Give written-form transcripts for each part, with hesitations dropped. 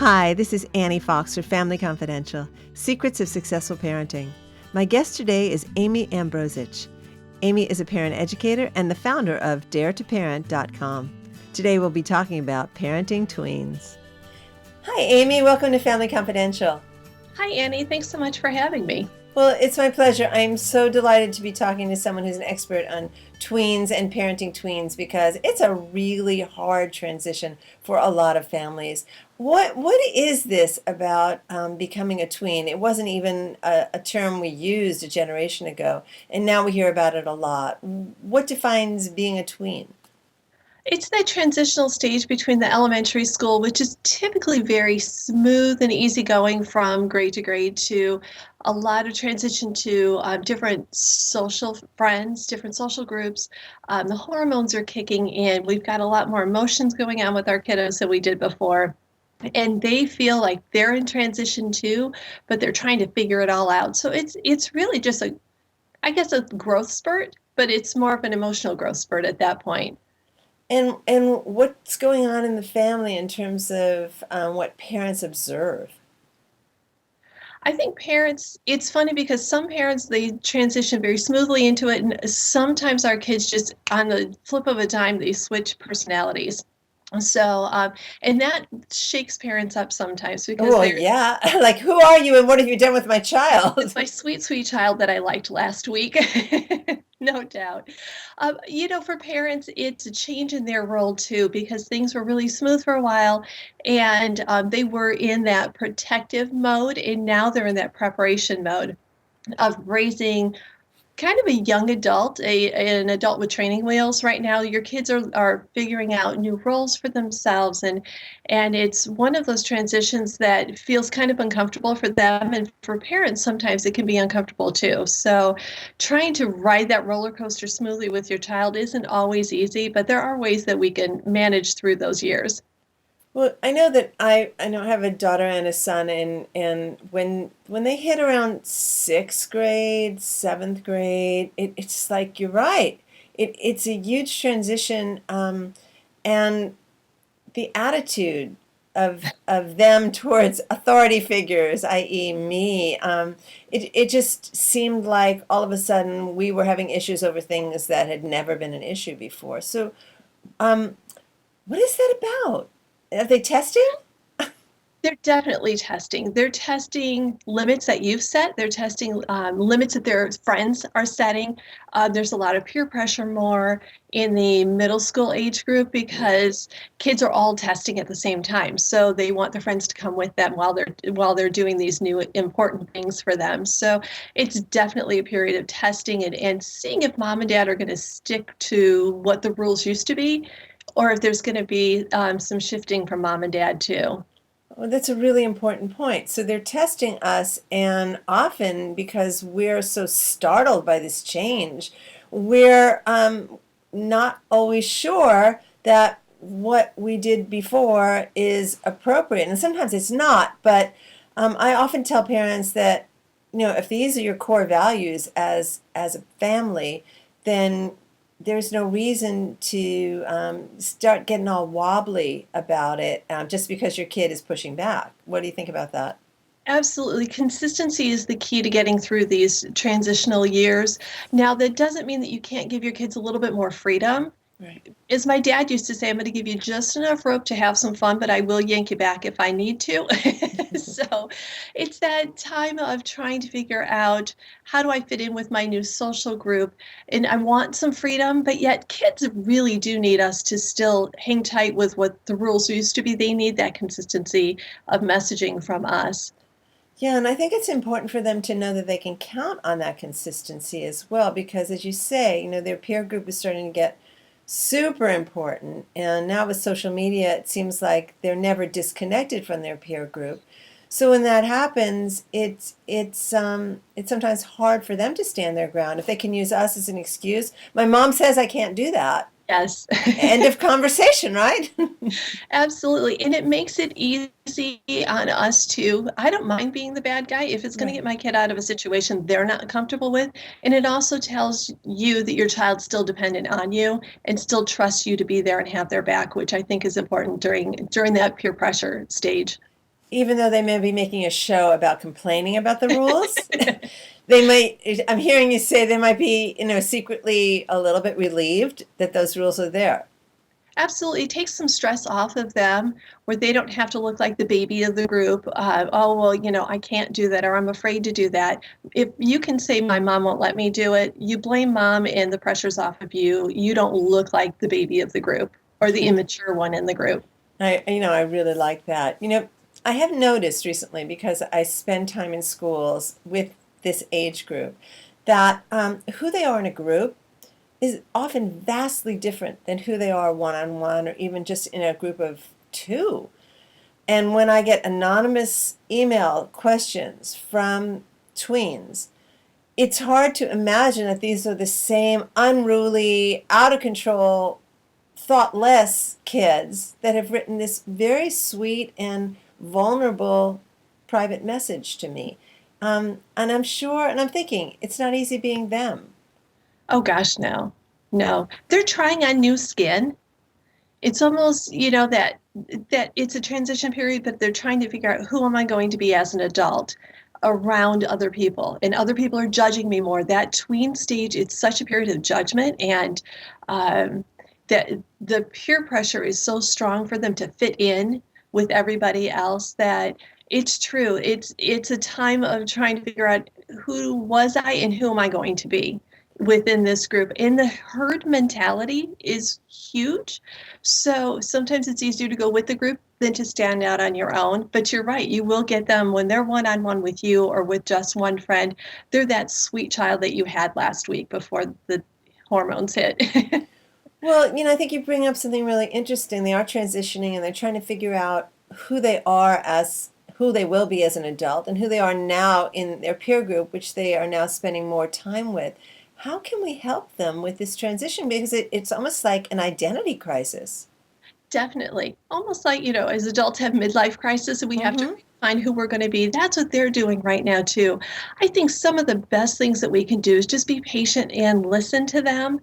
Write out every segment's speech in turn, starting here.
Hi, this is Annie Fox for Family Confidential, Secrets of Successful Parenting. My guest today is Amy Ambrozich. Amy is a parent educator and the founder of DareToParent.com. Today we'll be talking about parenting tweens. Hi, Amy. Welcome to Family Confidential. Hi, Annie. Thanks so much for having me. Well, it's my pleasure. I'm so delighted to be talking to someone who's an expert on tweens and parenting tweens because it's a really hard transition for a lot of families. What is this about becoming a tween? It wasn't even a term we used a generation ago, and now we hear about it a lot. What defines being a tween? It's that transitional stage between the elementary school, which is typically very smooth and easygoing from grade to grade, to a lot of transition to different social friends, different social groups. The hormones are kicking in. We've got a lot more emotions going on with our kiddos than we did before. And they feel like they're in transition too, but they're trying to figure it all out. So it's really just a growth spurt, but it's more of an emotional growth spurt at that point. And what's going on in the family in terms of what parents observe? I think parents, it's funny because some parents, they transition very smoothly into it. And sometimes our kids just, on the flip of a dime, they switch personalities. So, and that shakes parents up sometimes because Well, yeah. Like, who are you and what have you done with my child? it's my sweet, sweet child that I liked last week. No doubt. For parents, it's a change in their role too, because things were really smooth for a while and they were in that protective mode, and now they're in that preparation mode of raising kind of a young adult, an adult with training wheels. Right now, your kids are figuring out new roles for themselves, and it's one of those transitions that feels kind of uncomfortable for them, and for parents sometimes it can be uncomfortable too. So trying to ride that roller coaster smoothly with your child isn't always easy, but there are ways that we can manage through those years. Well, I know that I know I have a daughter and a son, and when they hit around sixth grade, seventh grade, it's like you're right. It's a huge transition, and the attitude of them towards authority figures, i.e., me, it just seemed like all of a sudden we were having issues over things that had never been an issue before. So, what is that about? Are they testing? They're definitely testing. They're testing limits that you've set. They're testing limits that their friends are setting. There's a lot of peer pressure more in the middle school age group because kids are all testing at the same time. So they want their friends to come with them while they're doing these new important things for them. So it's definitely a period of testing and seeing if mom and dad are going to stick to what the rules used to be, or if there's going to be some shifting from mom and dad too. Well, that's a really important point. So they're testing us, and often because we're so startled by this change, we're not always sure that what we did before is appropriate. And sometimes it's not, but I often tell parents that, if these are your core values as a family, then there's no reason to start getting all wobbly about it just because your kid is pushing back. What do you think about that? Absolutely. Consistency is the key to getting through these transitional years. Now, that doesn't mean that you can't give your kids a little bit more freedom. Right. As my dad used to say, I'm going to give you just enough rope to have some fun, but I will yank you back if I need to. So it's that time of trying to figure out, how do I fit in with my new social group? And I want some freedom, but yet kids really do need us to still hang tight with what the rules used to be. They need that consistency of messaging from us. Yeah, and I think it's important for them to know that they can count on that consistency as well, because as you say, their peer group is starting to get super important. And now with social media, it seems like they're never disconnected from their peer group. So when that happens, it's sometimes hard for them to stand their ground. If they can use us as an excuse, my mom says I can't do that. Yes. End of conversation, right? Absolutely. And it makes it easy on us too. I don't mind being the bad guy if it's going to Right. get my kid out of a situation they're not comfortable with. And it also tells you that your child's still dependent on you and still trusts you to be there and have their back, which I think is important during that peer pressure stage. even though they may be making a show about complaining about the rules, they might, I'm hearing you say they might be, secretly a little bit relieved that those rules are there. Absolutely. It takes some stress off of them where they don't have to look like the baby of the group. Oh, well, I can't do that or I'm afraid to do that. If you can say, my mom won't let me do it, you blame mom and the pressure's off of you. You don't look like the baby of the group or the immature one in the group. I really like that. I have noticed recently, because I spend time in schools with this age group, that who they are in a group is often vastly different than who they are one-on-one, or even just in a group of two. And when I get anonymous email questions from tweens, it's hard to imagine that these are the same unruly, out of control, thoughtless kids that have written this very sweet and vulnerable private message to me. And I'm sure, and I'm thinking, it's not easy being them. Oh gosh, no. No. They're trying on new skin. It's almost, that it's a transition period, but they're trying to figure out who am I going to be as an adult around other people, and other people are judging me more. That tween stage, it's such a period of judgment, and um, that the peer pressure is so strong for them to fit in with everybody else that it's true. It's a time of trying to figure out who was I and who am I going to be within this group. And the herd mentality is huge. So sometimes it's easier to go with the group than to stand out on your own. But you're right, you will get them when they're one-on-one with you or with just one friend. They're that sweet child that you had last week before the hormones hit. Well, I think you bring up something really interesting. They are transitioning, and they're trying to figure out who they are as who they will be as an adult, and who they are now in their peer group, which they are now spending more time with. How can we help them with this transition? Because it's almost like an identity crisis. Definitely. Almost like, as adults have midlife crisis and we have to Mm-hmm. find who we're going to be. That's what they're doing right now, too. I think some of the best things that we can do is just be patient and listen to them.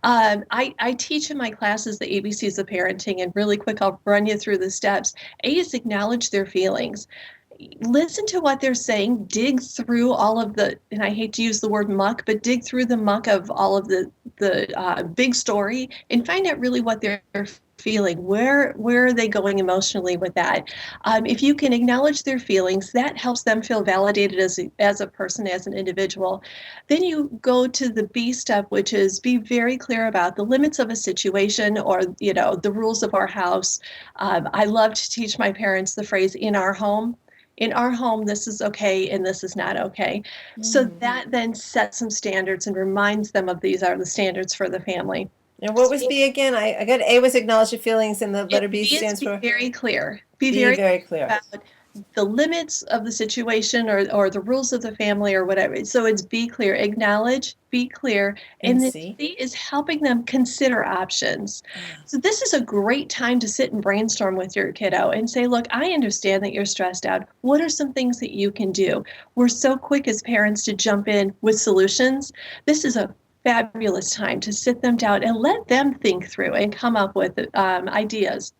I teach in my classes the ABCs of parenting, and really quick, I'll run you through the steps. A is acknowledge their feelings. Listen to what they're saying, dig through all of the, and I hate to use the word muck, but dig through the muck of all of the big story and find out really what they're feeling. Where are they going emotionally with that? If you can acknowledge their feelings, that helps them feel validated as a person, as an individual. Then you go to the B step, which is be very clear about the limits of a situation, or the rules of our house. I love to teach my parents the phrase "in our home." In our home, this is okay and this is not okay. So Mm. that then sets some standards and reminds them of these are the standards for the family. And what was B again? I got A was acknowledge your feelings, and the letter B B is stands be for very clear. Be be very very clear clear. about the limits of the situation, or the rules of the family or whatever. So it's be clear, acknowledge, be clear. And And then C. C is helping them consider options. Ah. So this is a great time to sit and brainstorm with your kiddo and say, look, I understand that you're stressed out. What are some things that you can do? We're so quick as parents to jump in with solutions. This is a fabulous time to sit them down and let them think through and come up with ideas.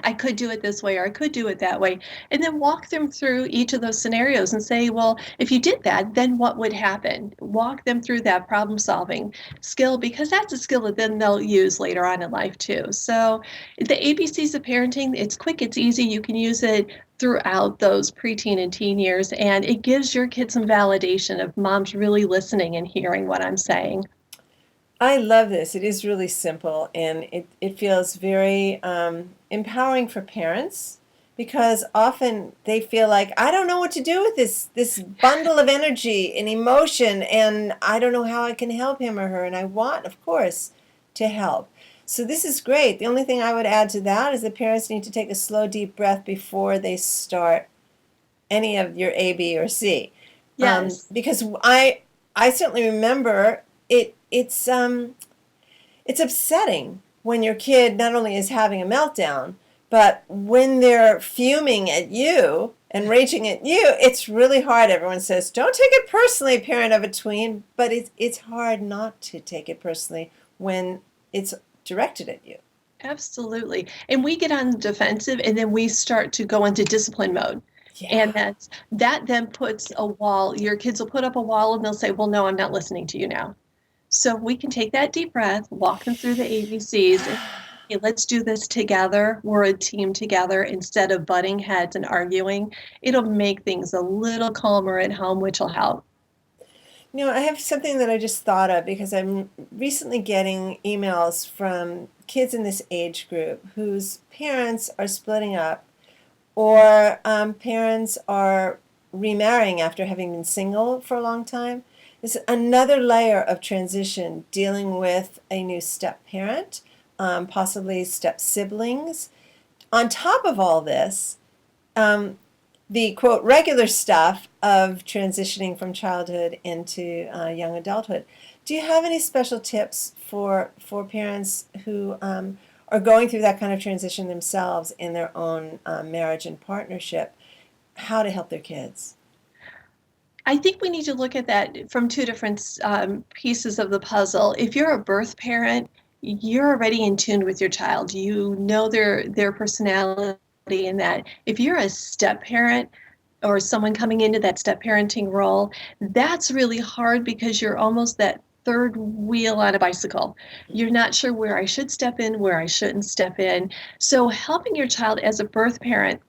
I could do it this way, or I could do it that way. And then walk them through each of those scenarios and say, well, if you did that, then what would happen? Walk them through that problem solving skill, because that's a skill that then they'll use later on in life too. So the ABCs of parenting, it's quick, it's easy. You can use it throughout those preteen and teen years, and it gives your kids some validation of mom's really listening and hearing what I'm saying. I love this. It is really simple, and it feels very empowering for parents, because often they feel like, I don't know what to do with this bundle of energy and emotion, and I don't know how I can help him or her, and I want, of course, to help. So this is great. The only thing I would add to that is that parents need to take a slow, deep breath before they start any of your A, B, or C, Yes. because I certainly remember it. It's upsetting when your kid not only is having a meltdown, but when they're fuming at you and raging at you. It's really hard. Everyone says, don't take it personally, parent of a tween, but it's hard not to take it personally when it's directed at you. Absolutely. And we get on the defensive and then we start to go into discipline mode. Yeah. And that then puts a wall. Your kids will put up a wall and they'll say, well, no, I'm not listening to you now. So we can take that deep breath, walk them through the ABCs, and hey, let's do this together. We're a team together instead of butting heads and arguing. It'll make things a little calmer at home, which will help. I have something that I just thought of because I'm recently getting emails from kids in this age group whose parents are splitting up, or parents are remarrying after having been single for a long time. It's another layer of transition dealing with a new step parent, possibly step siblings. On top of all this, um, the quote regular stuff of transitioning from childhood into young adulthood. Do you have any special tips for parents who are going through that kind of transition themselves in their own marriage and partnership? How to help their kids? I think we need to look at that from two different pieces of the puzzle. If you're a birth parent, you're already in tune with your child. You know their personality, and that if you're a step parent or someone coming into that step parenting role, that's really hard because you're almost that third wheel on a bicycle. You're not sure where I should step in, where I shouldn't step in. So helping your child as a birth parent,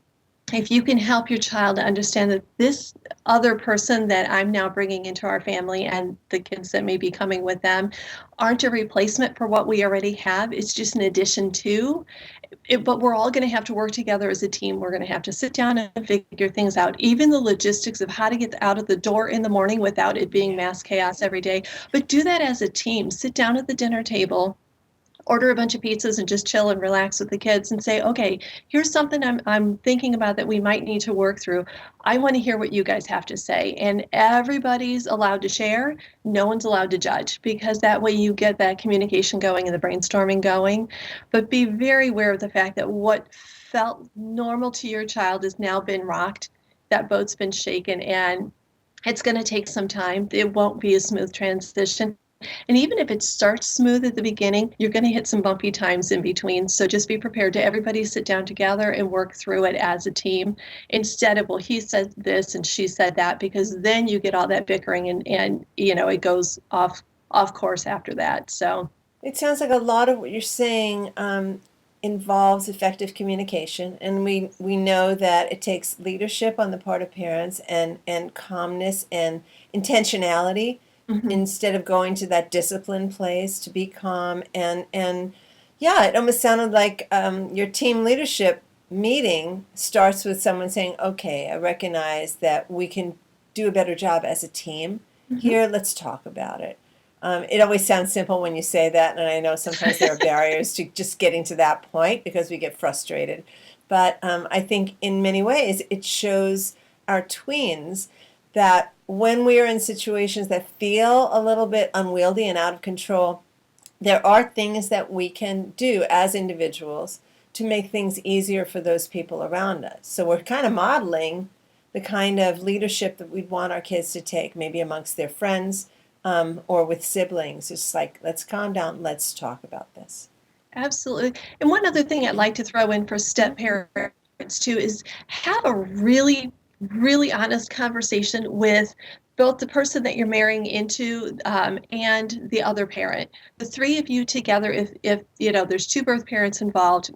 if you can help your child understand that this other person that I'm now bringing into our family and the kids that may be coming with them aren't a replacement for what we already have, it's just an addition to it. But we're all going to have to work together as a team. We're going to have to sit down and figure things out, even the logistics of how to get out of the door in the morning without it being Yeah. mass chaos every day. But do that as a team. Sit down at the dinner table, order a bunch of pizzas and just chill and relax with the kids and say, okay, here's something I'm thinking about that we might need to work through. I want to hear what you guys have to say. And everybody's allowed to share. No one's allowed to judge, because that way you get that communication going and the brainstorming going. But be very aware of the fact that what felt normal to your child has now been rocked. That boat's been shaken, and it's going to take some time. It won't be a smooth transition. And even if it starts smooth at the beginning, you're going to hit some bumpy times in between. So just be prepared to everybody sit down together and work through it as a team, instead of, well, he said this and she said that, because then you get all that bickering, and it goes off course after that. So It sounds like a lot of what you're saying involves effective communication, and we know that it takes leadership on the part of parents and calmness and intentionality mhm. instead of going to that discipline place to be calm and yeah, it almost sounded like your team leadership meeting starts with someone saying, okay, I recognize that we can do a better job as a team Mhm. here, let's talk about it. It always sounds simple when you say that, and I know sometimes there are barriers to just getting to that point because we get frustrated. But I think in many ways it shows our tweens that when we are in situations that feel a little bit unwieldy and out of control, there are things that we can do as individuals to make things easier for those people around us. So we're kind of modeling the kind of leadership that we'd want our kids to take, maybe amongst their friends or with siblings. It's like, let's calm down, let's talk about this. Absolutely. And one other thing I'd like to throw in for step parents too is have a really, really honest conversation with both the person that you're marrying into, and the other parent. The three of you together, if there's two birth parents involved,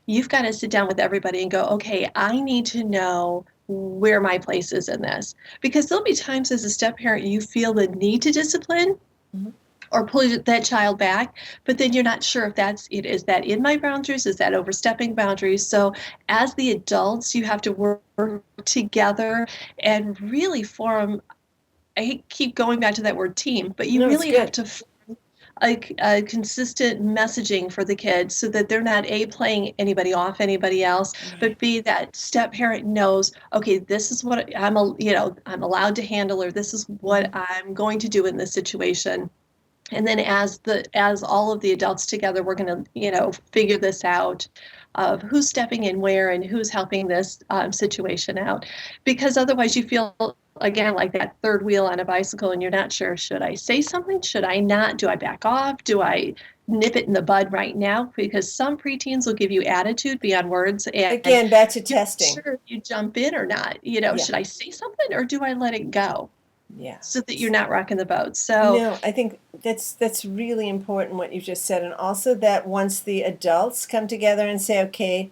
you've got to sit down with everybody and go, okay, I need to know where my place is in this. Because there'll be times as a step parent you feel the need to discipline Mhm. or pull that child back, but then you're not sure if that's it. Is that in my boundaries? Is that overstepping boundaries? So as the adults, you have to work together and really form, I keep going back to that word team, but you No, it's really have good. to a consistent messaging for the kids so that they're not A, playing anybody off anybody else, Right. but B, that step parent knows, okay, this is what I'm allowed to handle, or this is what Mhm. I'm going to do in this situation. And then as all of the adults together, we're going to figure this out of who's stepping in where and who's helping this situation out, because otherwise you feel again like that third wheel on a bicycle and you're not sure, should I say something, should I not, do I back off, do I nip it in the bud right now, because some preteens will give you attitude beyond words, and Again, back to you're not testing. sure if you jump in or not. Yeah. Should I say something or do I let it go? Yeah. So that you're not rocking the boat. So No, I think that's really important what you just said, and also that once the adults come together and say, okay,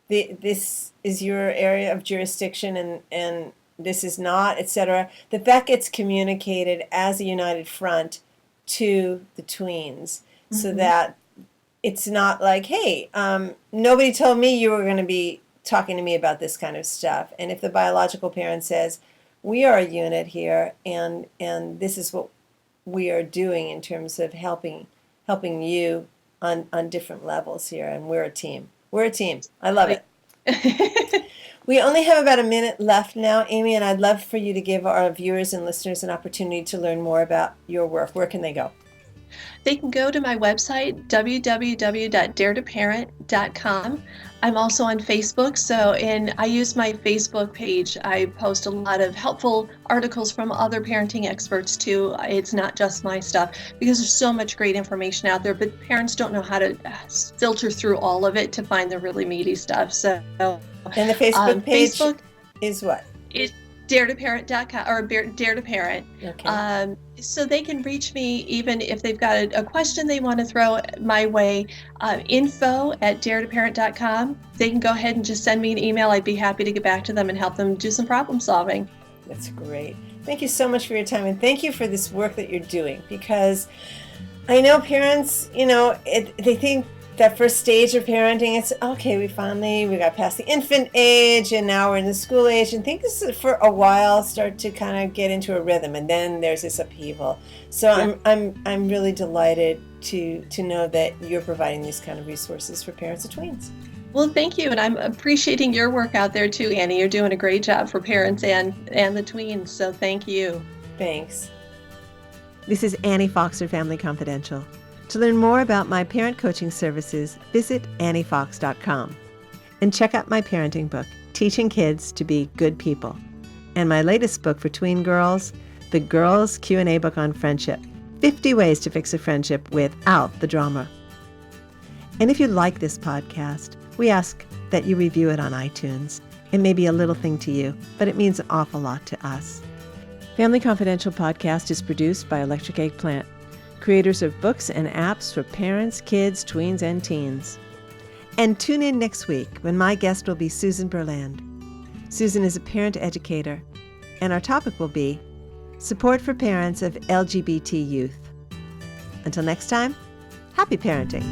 this is your area of jurisdiction, and this is not, etc., that gets communicated as a united front to the tweens, so that it's not like, hey, nobody told me you were going to be talking to me about this kind of stuff. And if the biological parent says, we are a unit here, and this is what we are doing in terms of helping you on different levels here, and we're a team. We're a team. I love it. We only have about a minute left now, Amy, and I'd love for you to give our viewers and listeners an opportunity to learn more about your work. Where can they go? They can go to my website, www.daretoparent.com. I'm also on Facebook, and I use my Facebook page. I post a lot of helpful articles from other parenting experts too. It's not just my stuff, because there's so much great information out there, but parents don't know how to filter through all of it to find the really meaty stuff. So, and the Facebook page is what? It's daretoparent.com or Dare to Parent. Okay. So they can reach me even if they've got a question they want to throw my way. info@daretoparent.com. They can go ahead and just send me an email. I'd be happy to get back to them and help them do some problem solving. That's great. Thank you so much for your time, and thank you for this work that you're doing, because I know parents, they think that first stage of parenting, it's okay, we got past the infant age and now we're in the school age, and things for a while start to kind of get into a rhythm, and then there's this upheaval. So yeah. I'm really delighted to know that you're providing these kind of resources for parents of tweens. Well, thank you, and I'm appreciating your work out there too, Annie. You're doing a great job for parents and the tweens, so thank you. Thanks. This is Annie Foxer, Family Confidential. To learn more about my parent coaching services, visit anniefox.com and check out my parenting book, Teaching Kids to Be Good People, and my latest book for tween girls, the Girls Q&A Book on Friendship, 50 Ways to Fix a Friendship Without the Drama. And if you like this podcast, we ask that you review it on iTunes. It may be a little thing to you, but it means an awful lot to us. Family Confidential podcast is produced by Electric Eggplant, creators of books and apps for parents, kids, tweens, and teens. And tune in next week when my guest will be Susan Berland. Susan is a parent educator, and our topic will be support for parents of LGBT youth. Until next time, happy parenting.